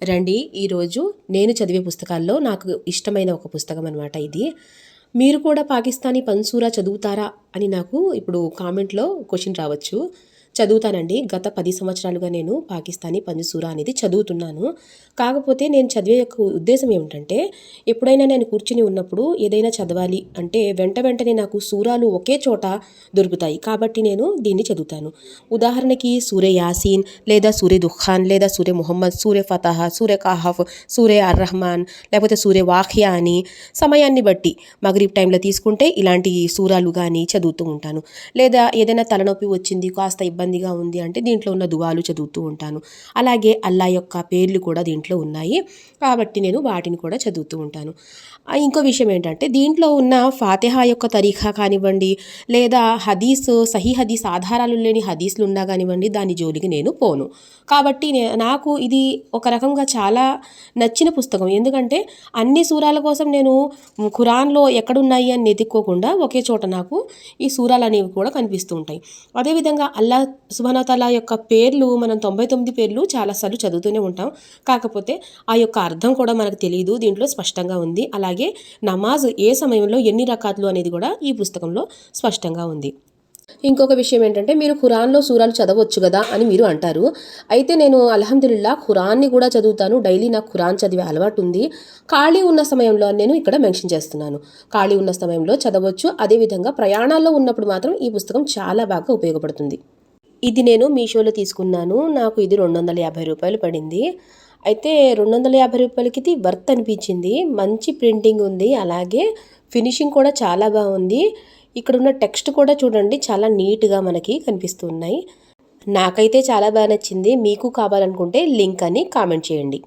రండి ఈరోజు నేను చదివే పుస్తకాల్లో నాకు ఇష్టమైన ఒక పుస్తకం అనమాట ఇది. మీరు కూడా పాకిస్తానీ పన్సూరా చదువుతారా అని నాకు ఇప్పుడు కామెంట్లో క్వశ్చన్ రావచ్చు. చదువుతానండి. గత 10 సంవత్సరాలుగా నేను పాకిస్తానీ పన్సూరా అనేది చదువుతున్నాను. కాకపోతే నేను చదివే యొక్క ఉద్దేశం ఏమిటంటే, ఎప్పుడైనా నేను కూర్చుని ఉన్నప్పుడు ఏదైనా చదవాలి అంటే వెంటనే నాకు సూరాలు ఒకే చోట దొరుకుతాయి. కాబట్టి నేను దీన్ని చదువుతాను. ఉదాహరణకి సూరే యాసీన్ లేదా సూరే దుఖాన్ లేదా సూరే ముహమ్మద్, సూరే ఫతహ, సూరే కహఫ్, సూరే అర్ రహమాన్ లేకపోతే సూరే వాఖియా అని సమయాన్ని బట్టి మగరిబ్ టైంలో తీసుకుంటే ఇలాంటి సూరాలు కానీ చదువుతూ ఉంటాను. లేదా ఏదైనా తలనొప్పి వచ్చింది, కాస్త ఇబ్బందిగా ఉంది అంటే దీంట్లో ఉన్న దువాలు చదువుతూ ఉంటాను. అలాగే అల్లా యొక్క పేర్లు కూడా దీంట్లో ఉన్నాయి. కాబట్టి నేను వాటిని కూడా చదువుతూ ఉంటాను. ఇంకో విషయం ఏంటంటే దీంట్లో ఉన్న ఫాతిహా యొక్క తరీఖా కానివ్వండి, లేదా సహీ హదీస్ ఆధారాలు లేని హదీస్లు ఉన్నా కానివ్వండి, దాని జోలికి నేను పోను. కాబట్టి నాకు ఇది ఒక రకంగా చాలా నచ్చిన పుస్తకం. ఎందుకంటే అన్ని సూరాల కోసం నేను ఖురాన్లో ఎక్కడున్నాయి అని వెతుక్కోకుండా ఒకే చోట నాకు ఈ సూరాలు అనేవి కూడా కనిపిస్తూ ఉంటాయి. అదేవిధంగా అల్లా సుబ్హానహు తఆలా యొక్క పేర్లు మనం 99 పేర్లు చాలాసార్లు చదువుతూనే ఉంటాం. కాకపోతే ఆ యొక్క అర్థం కూడా మనకు తెలియదు. దీంట్లో స్పష్టంగా ఉంది. అలాగే నమాజ్ ఏ సమయంలో ఎన్ని రకాతులు అనేది కూడా ఈ పుస్తకంలో స్పష్టంగా ఉంది. ఇంకొక విషయం ఏంటంటే, మీరు ఖురాన్లో సూరాలు చదవచ్చు కదా అని మీరు అంటారు. అయితే నేను అల్హమ్దులిల్లా ఖురాన్ని కూడా చదువుతాను. డైలీ నాకు ఖురాన్ చదివే అలవాటు ఉంది. ఖాళీ ఉన్న సమయంలో నేను ఇక్కడ మెన్షన్ చేస్తున్నాను. ఖాళీ ఉన్న సమయంలో చదవచ్చు. అదేవిధంగా ప్రయాణాల్లో ఉన్నప్పుడు మాత్రం ఈ పుస్తకం చాలా బాగా ఉపయోగపడుతుంది. ఇది నేను మీషోలో తీసుకున్నాను. నాకు ఇది ₹250 పడింది. అయితే ₹250కి ఇది వర్త్ అనిపించింది. మంచి ప్రింటింగ్ ఉంది. అలాగే ఫినిషింగ్ కూడా చాలా బాగుంది. ఇక్కడున్న టెక్స్ట్ కూడా చూడండి, చాలా నీట్గా మనకి కనిపిస్తున్నాయి. నాకైతే చాలా బాగా నచ్చింది. మీకు కావాలనుకుంటే లింక్ అని కామెంట్ చేయండి.